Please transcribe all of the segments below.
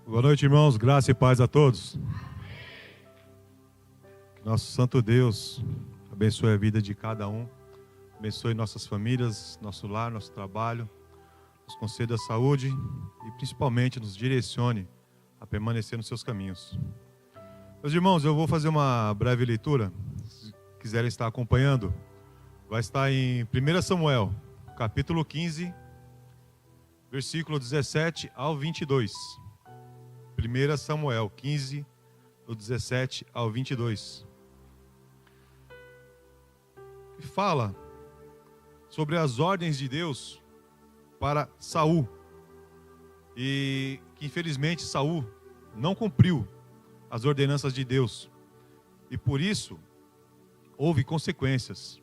Boa noite, irmãos. Graça e paz a todos. Que nosso Santo Deus abençoe a vida de cada um. Abençoe nossas famílias, nosso lar, nosso trabalho. Nos conceda saúde e principalmente nos direcione a permanecer nos seus caminhos. Meus irmãos, eu vou fazer uma breve leitura. Se quiserem estar acompanhando, vai estar em 1 Samuel, capítulo 15, versículo 17 ao 22. 1 Samuel 15, do 17 ao 22. Que fala sobre as ordens de Deus para Saul. E que infelizmente Saul não cumpriu as ordenanças de Deus. E por isso houve consequências.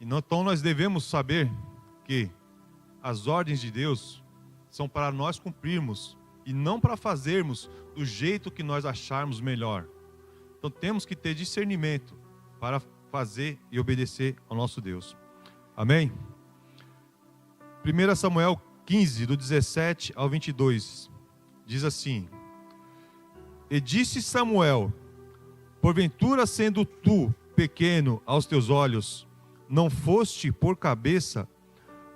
Então nós devemos saber que as ordens de Deus são para nós cumprirmos e não para fazermos do jeito que nós acharmos melhor. Então temos que ter discernimento para fazer e obedecer ao nosso Deus. Amém? 1 Samuel 15, do 17 ao 22, diz assim: E disse Samuel: Porventura, sendo tu pequeno aos teus olhos, não foste por cabeça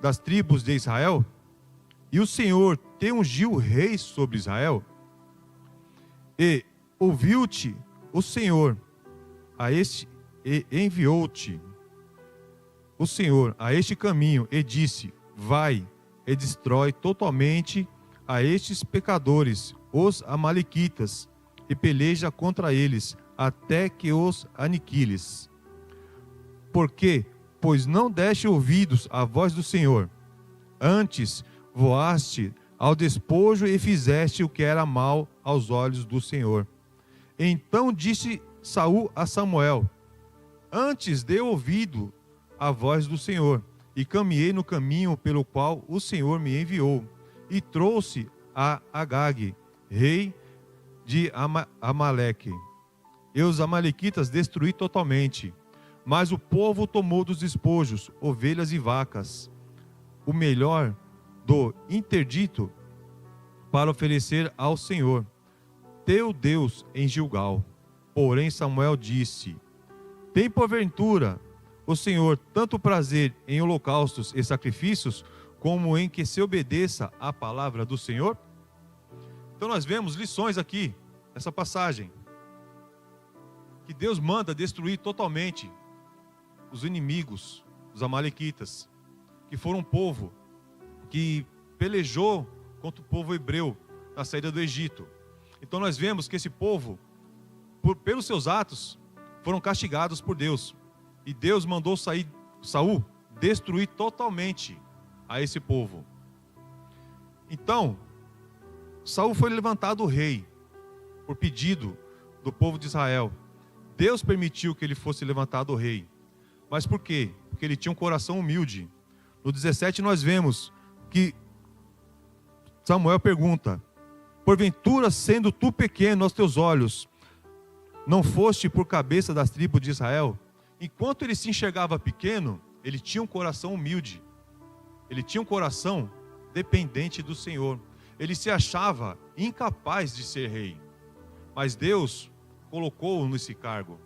das tribos de Israel? E o Senhor te ungiu rei sobre Israel? E ouviu-te o Senhor e enviou-te o Senhor a este caminho, e disse: Vai e destrói totalmente a estes pecadores, os amalequitas, e peleja contra eles, até que os aniquiles. Porque, pois não deste ouvidos à voz do Senhor, antes voaste ao despojo e fizeste o que era mal aos olhos do Senhor. Então disse Saul a Samuel: Antes dei ouvido à voz do Senhor, e caminhei no caminho pelo qual o Senhor me enviou, e trouxe a Agag, rei de Amaleque. E os amalequitas destruí totalmente, mas o povo tomou dos despojos ovelhas e vacas, o melhor do interdito, para oferecer ao Senhor, teu Deus, em Gilgal. Porém Samuel disse: Tem porventura o Senhor tanto prazer em holocaustos e sacrifícios, como em que se obedeça à palavra do Senhor? Então nós vemos lições aqui, nessa passagem, que Deus manda destruir totalmente os inimigos, os amalequitas, que foram um povo que pelejou contra o povo hebreu na saída do Egito. Então nós vemos que esse povo, pelos seus atos, foram castigados por Deus. E Deus mandou Saul destruir totalmente a esse povo. Então, Saul foi levantado rei, por pedido do povo de Israel. Deus permitiu que ele fosse levantado rei. Mas por quê? Porque ele tinha um coração humilde. No 17 nós vemos que Samuel pergunta: Porventura, sendo tu pequeno aos teus olhos, não foste por cabeça das tribos de Israel? Enquanto ele se enxergava pequeno, ele tinha um coração humilde. Ele tinha um coração dependente do Senhor. Ele se achava incapaz de ser rei. Mas Deus colocou-o nesse cargo.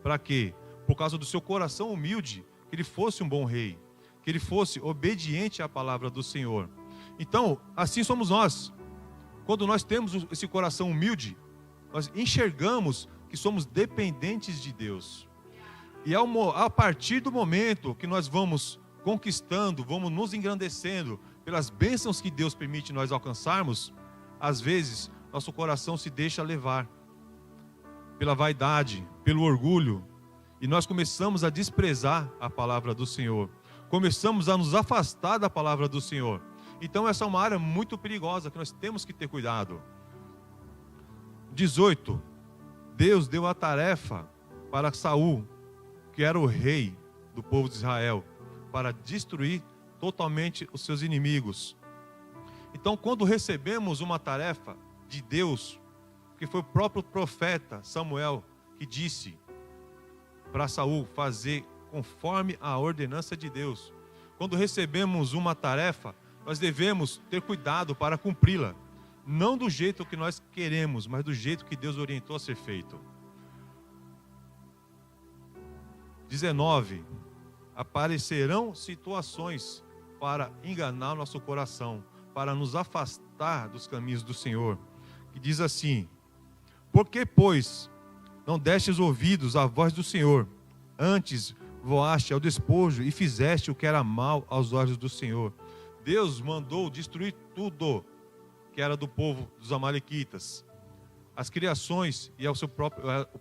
Para quê? Por causa do seu coração humilde, que ele fosse um bom rei, que ele fosse obediente à palavra do Senhor. Então, assim somos nós. Quando nós temos esse coração humilde, nós enxergamos que somos dependentes de Deus. E a partir do momento que nós vamos conquistando, vamos nos engrandecendo pelas bênçãos que Deus permite nós alcançarmos, às vezes nosso coração se deixa levar pela vaidade, pelo orgulho, e nós começamos a desprezar a palavra do Senhor. Começamos a nos afastar da palavra do Senhor. Então essa é uma área muito perigosa que nós temos que ter cuidado. 18. Deus deu a tarefa para Saul, que era o rei do povo de Israel, para destruir totalmente os seus inimigos. Então, quando recebemos uma tarefa de Deus, Porque foi o próprio profeta Samuel que disse para Saul fazer conforme a ordenança de Deus. Quando recebemos uma tarefa, nós devemos ter cuidado para cumpri-la. Não do jeito que nós queremos, mas do jeito que Deus orientou a ser feito. 19. Aparecerão situações para enganar nosso coração, para nos afastar dos caminhos do Senhor. Que diz assim: por que, pois, não destes ouvidos à voz do Senhor? Antes voaste ao despojo e fizeste o que era mal aos olhos do Senhor. Deus mandou destruir tudo que era do povo dos amalequitas, as criações e o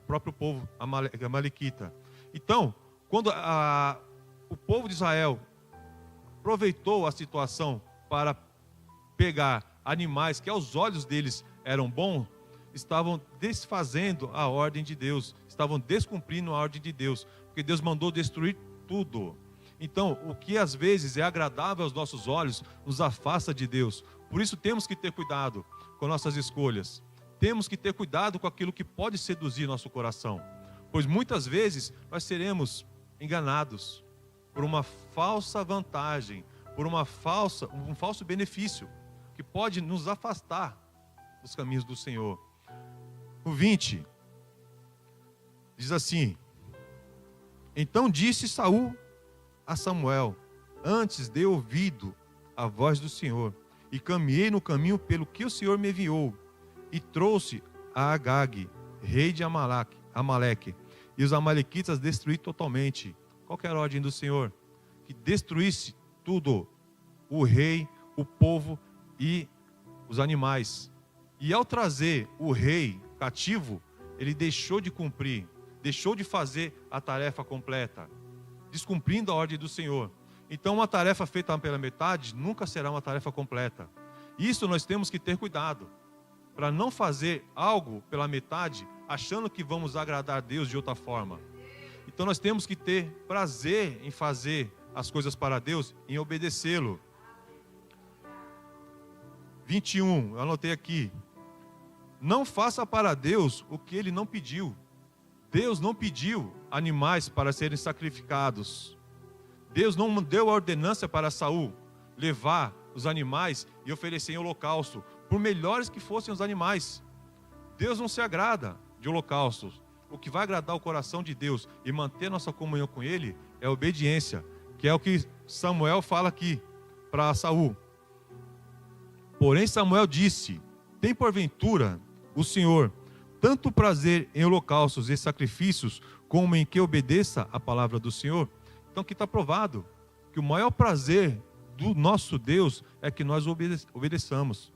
próprio povo amalequita. Então, quando o povo de Israel aproveitou a situação para pegar animais que aos olhos deles eram bons, estavam desfazendo a ordem de Deus, estavam descumprindo a ordem de Deus, porque Deus mandou destruir tudo. Então, o que às vezes é agradável aos nossos olhos, nos afasta de Deus. Por isso temos que ter cuidado com nossas escolhas. Temos que ter cuidado com aquilo que pode seduzir nosso coração. Pois muitas vezes nós seremos enganados por uma falsa vantagem, por um falso benefício, que pode nos afastar dos caminhos do Senhor. O 20 diz assim: então disse Saul a Samuel: antes dei ouvido à voz do Senhor, e caminhei no caminho pelo que o Senhor me enviou, e trouxe a Agag, rei de Amaleque, e os amalequitas destruí totalmente. Qual que era a ordem do Senhor? Que destruísse tudo, o rei, o povo e os animais. E ao trazer o rei cativo, ele deixou de cumprir, deixou de fazer a tarefa completa, descumprindo a ordem do Senhor. Então, uma tarefa feita pela metade nunca será uma tarefa completa. Isso nós temos que ter cuidado, para não fazer algo pela metade, achando que vamos agradar a Deus de outra forma. Então, nós temos que ter prazer em fazer as coisas para Deus, em obedecê-lo. 21, eu anotei aqui: não faça para Deus o que Ele não pediu. Deus não pediu animais para serem sacrificados. Deus não deu a ordenança para Saul levar os animais e oferecer em holocausto, por melhores que fossem os animais. Deus não se agrada de holocaustos. O que vai agradar o coração de Deus e manter nossa comunhão com Ele é a obediência, que é o que Samuel fala aqui para Saul. Porém Samuel disse: tem porventura o Senhor tanto prazer em holocaustos e sacrifícios, como em que obedeça a palavra do Senhor? Então aqui está provado que o maior prazer do nosso Deus é que nós obedeçamos,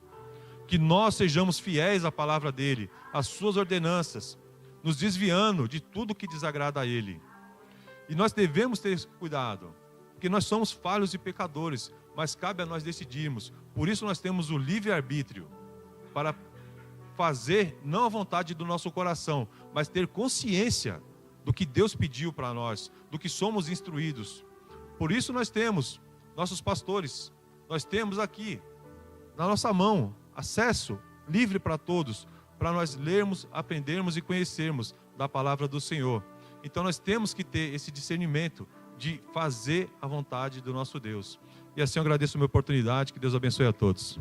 que nós sejamos fiéis à palavra dEle, às suas ordenanças, nos desviando de tudo que desagrada a Ele. E nós devemos ter cuidado, porque nós somos falhos e pecadores, mas cabe a nós decidirmos. Por isso nós temos o livre-arbítrio, para fazer não a vontade do nosso coração, mas ter consciência do que Deus pediu para nós, do que somos instruídos. Por isso nós temos nossos pastores, nós temos aqui na nossa mão acesso livre para todos, para nós lermos, aprendermos e conhecermos da palavra do Senhor. Então nós temos que ter esse discernimento de fazer a vontade do nosso Deus. E assim eu agradeço a minha oportunidade, que Deus abençoe a todos.